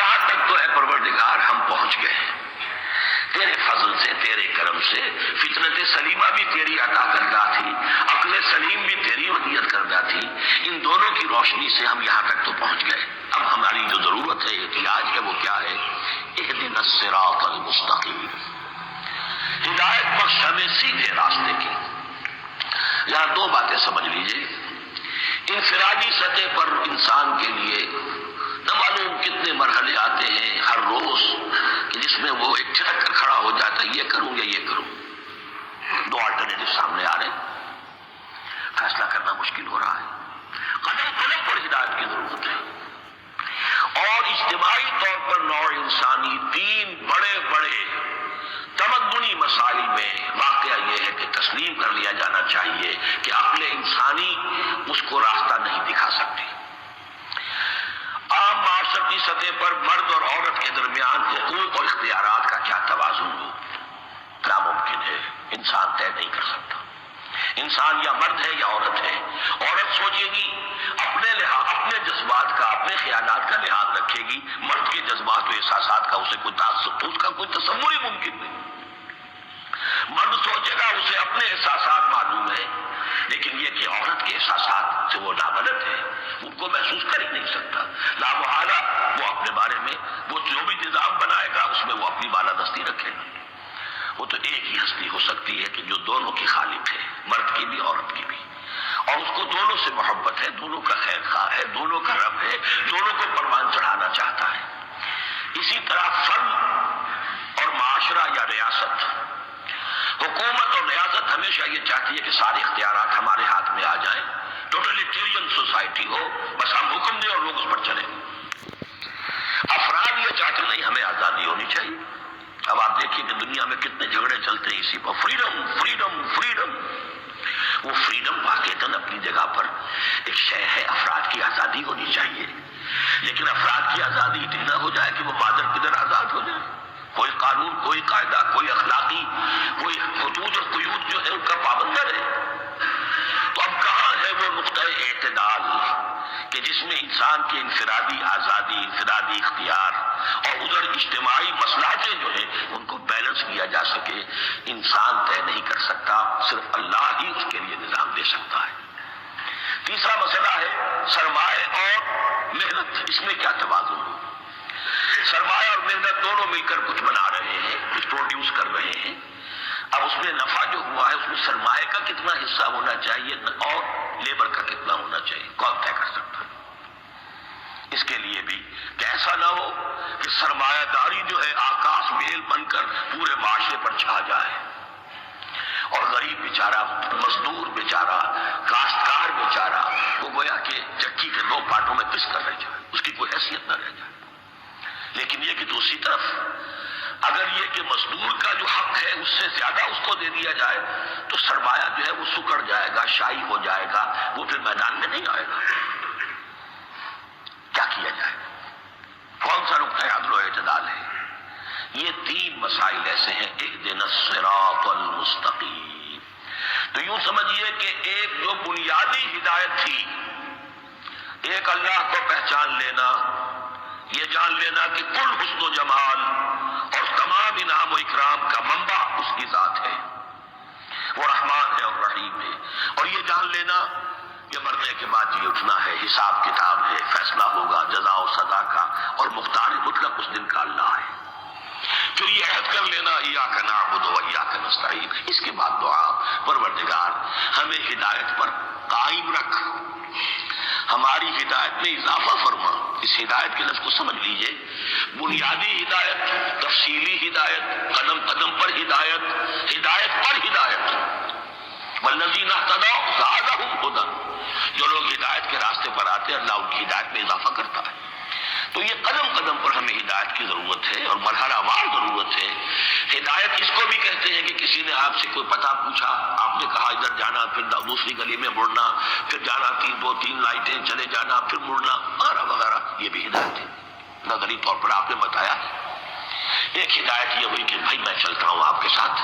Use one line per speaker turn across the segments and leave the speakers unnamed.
یہاں تک تو اے پروردگار ہم پہنچ گئے، تیرے فضل سے، تیرے کرم سے۔ فطرت سلیمہ بھی تیری عطا کردہ تھی، عقل سلیم بھی تیری ودیعت کردہ تھی، ان دونوں کی روشنی سے ہم یہاں تک تو پہنچ گئے۔ اب ہماری جو ضرورت ہے، احتیاج ہے، وہ کیا ہے؟ اہدنا الصراط المستقیم، ہدایت بخش ہمیں سیدھے راستے کی۔ یہاں دو باتیں سمجھ لیجئے۔ انفرادی سطح پر انسان کے لیے نہ معلوم کتنے مرحلے آتے ہیں ہر روز کہ جس میں وہ ایک چھٹک کر کھڑا ہو جاتا ہے، یہ کروں یا یہ کروں۔ دو آلٹرنیٹو سامنے آ رہے ہیں، فیصلہ کرنا مشکل ہو رہا ہے، قدم قدم پر ہدایت کی ضرورت ہے۔ اور اجتماعی طور پر نوع انسانی تین بڑے بڑے تمدنی مسائل میں واقعہ یہ ہے کہ تسلیم کر لیا جانا چاہیے کہ عقل انسانی اس کو راستہ نہیں دکھا سکتی۔ عام معاشرتی سطح پر مرد اور عورت کے درمیان حقوق اور اختیارات کا کیا توازن ہو، ناممکن ہے، انسان طے نہیں کر سکتا۔ انسان یا مرد ہے یا عورت ہے۔ عورت سوچے گی اپنے جذبات کا، اپنے خیالات کا لحاظ رکھے گی، مرد کے جذبات و احساسات کا اسے اس کا کوئی تصور ہی ممکن نہیں۔ مرد سوچے گا اسے اپنے احساسات معلوم ہے، لیکن یہ کہ عورت کے احساسات سے وہ نابلد ہے، ان کو محسوس کر ہی نہیں سکتا۔ لا محالہ وہ اپنے بارے میں وہ جو بھی نظام بنائے گا اس میں وہ اپنی بالادستی رکھے گا۔ وہ تو ایک ہی ہستی ہو سکتی ہے کہ جو دونوں کی خالق ہے، مرد کی بھی عورت کی بھی، اور اس کو دونوں سے محبت ہے، دونوں کا خیر خواہ ہے، دونوں کا رب ہے، دونوں کو پروان چڑھانا چاہتا ہے۔ اسی طرح فرد اور معاشرہ یا ریاست، حکومت اور ریاست ہمیشہ یہ چاہتی ہے کہ سارے اختیارات ہمارے ہاتھ میں آ جائیں، ٹوٹلیٹیرین سوسائٹی ہو، بس ہم حکم دیں اور لوگ اس پر چلیں۔ افراد یہ چاہتے نہیں، ہمیں آزادی ہونی چاہیے۔ اب آپ دیکھیے کہ دنیا میں کتنے جھگڑے چلتے ہیں اسی پر، فریڈم فریڈم فریڈم۔ وہ فریڈم واقعتاً اپنی جگہ پر ایک شے ہے، افراد کی آزادی ہونی چاہیے، لیکن افراد کی آزادی اتنی نہ ہو جائے کہ وہ مادر پدر آزاد ہو جائے۔ کوئی قانون، کوئی قاعدہ، کوئی اخلاقی، کوئی حدود اور قیود جو ہے ان کا پابند نہ رہے۔ تو اب کہاں ہے وہ نقطہ اعتدال کہ جس میں انسان کی انفرادی آزادی، انفرادی اختیار اور ادھر اجتماعی مصلحتیں جو ہیں ان کو بیلنس کیا جا سکے؟ انسان طے نہیں کر سکتا، صرف اللہ ہی اس کے لیے نظام دے سکتا ہے۔ تیسرا مسئلہ ہے سرمایہ اور محنت، اس میں کیا توازن ہو؟ سرمایہ اور محنت دونوں مل کر کچھ بنا رہے ہیں، کچھ پروڈیوس کر رہے ہیں۔ اب اس میں نفع جو ہوا ہے اس میں سرمایہ کا کتنا حصہ ہونا چاہیے اور لیبر کا کتنا ہونا چاہیے، کون طے کر سکتا ہے؟ اس کے لیے بھی کہ ایسا نہ ہو کہ سرمایہ داری جو ہے آکاش بیل بن کر پورے معاشرے پر چھا جائے اور غریب بیچارہ، مزدور بیچارہ، کاشتکار بیچارہ وہ گویا کہ چکی کے دو پارٹوں میں پس کر رہ جائے، اس کی کوئی حیثیت نہ رہ جائے۔ لیکن یہ کہ دوسری طرف اگر یہ کہ مزدور کا جو حق ہے اس سے زیادہ اس کو دے دیا جائے تو سرمایہ جو ہے وہ سکڑ جائے گا، شائی ہو جائے گا، وہ پھر میدان میں نہیں آئے گا۔ کیا کیا جائے؟ کون سا نقطہ عدل و اعتدال ہے؟ یہ تین مسائل ایسے ہیں، اہدنا الصراط المستقیم۔ تو یوں سمجھیے کہ ایک جو بنیادی ہدایت تھی، ایک اللہ کو پہچان لینا، یہ جان لینا کہ کل حسن و جمال اور تمام انعام و اکرام کا منبع اس کی ذات ہے، وہ رحمان ہے اور رحیم ہے، اور یہ جان لینا کہ مرنے کے بعد یہ اٹھنا ہے، حساب کتاب ہے، فیصلہ ہوگا جزا و سزا کا، اور مختار مطلق اس دن کا اللہ ہے۔ پھر یہ عہد کر لینا ایاک نعبد و ایاک نستعین۔ اس کے بعد دعا، پروردگار ہمیں ہدایت پر قائم رکھ، ہماری ہدایت میں اضافہ فرما۔ اس ہدایت کے لفظ کو سمجھ لیجئے، بنیادی ہدایت، تفصیلی ہدایت، قدم قدم پر ہدایت، ہدایت پر ہدایت۔ والذین اہتدوا زادہم ہدی، جو لوگ ہدایت کے راستے پر آتے ہیں اللہ ان کی ہدایت میں اضافہ کرتا ہے۔ تو یہ قدم قدم پر ہمیں ہدایت کی ضرورت ہے اور مرحلہ وار ضرورت ہے۔ ہدایت اس کو بھی کہتے ہیں کہ کسی نے آپ سے کوئی پتہ پوچھا، آپ نے کہا ادھر جانا، پھر دوسری گلی میں مڑنا، پھر جانا دو تین لائٹیں چلے جانا، پھر مڑنا وغیرہ وغیرہ، یہ بھی ہدایت ہے۔ نظری طور پر آپ نے بتایا۔ ایک ہدایت یہ ہوئی کہ بھائی میں چلتا ہوں آپ کے ساتھ،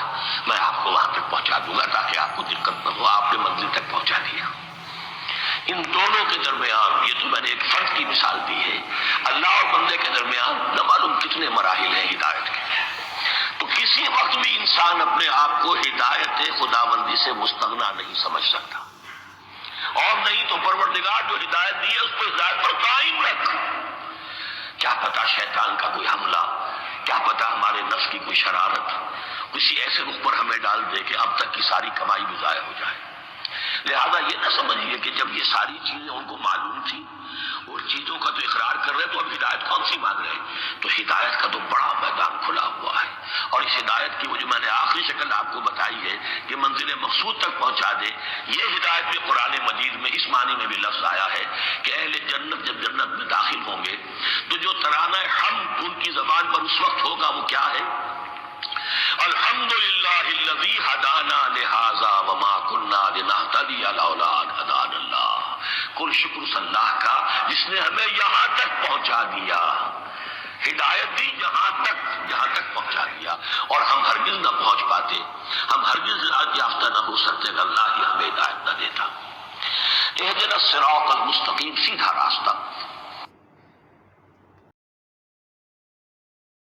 میں آپ کو وہاں تک پہنچا دوں گا تاکہ آپ کو دقت نہ ہو، آپ نے منزل تک پہنچا دیا۔ ان دونوں کے درمیان، یہ تو میں نے ایک فرد کی مثال دی ہے، اللہ اور بندے کے درمیان نہ معلوم کتنے مراحل ہیں ہدایت کے۔ تو کسی وقت بھی انسان اپنے آپ کو ہدایت خداوندی سے مستغنا نہیں سمجھ سکتا، اور نہیں تو پروردگار جو ہدایت دی ہے اس پر ہدایت پر قائم رکھ۔ کیا پتا شیطان کا کوئی حملہ، کیا پتا ہمارے نفس کی کوئی شرارت کسی ایسے رخ پر ہمیں ڈال دے کہ اب تک کی ساری کمائی بھی ضائع ہو جائے۔ لہذا یہ نہ سمجھیے کہ جب یہ ساری چیزیں ان کو معلوم تھی اور چیزوں کا تو اقرار کر رہے تو اب ہدایت کون سی مانگ رہے ہیں؟ تو ہدایت کا تو بڑا میدان کھلا ہوا ہے، اور اس ہدایت کی وہ جو میں نے آخری شکل آپ کو بتائی ہے کہ منزل مقصود تک پہنچا دے، یہ ہدایت بھی قرآن مجید میں اس معنی میں بھی لفظ آیا ہے کہ اہل جنت جب جنت میں داخل ہوں گے تو جو ترانہ حمد ان کی زبان پر اس وقت ہوگا وہ کیا ہے؟ الحمدللہ الذی ہدانا لہذا وما کنا لنہتدی لولا ان ہدانا اللہ۔ کل شکر اس اللہ کا جس نے ہمیں یہاں تک پہنچا دیا، ہدایت دی جہاں تک پہنچا دیا، اور ہم ہرگز نہ پہنچ پاتے، ہم ہرگز ہدایت یافتہ نہ ہو سکتے کہ اللہ ہی ہمیں ہدایت نہ دیتا۔ اہدنا الصراط المستقیم، سیدھا راستہ۔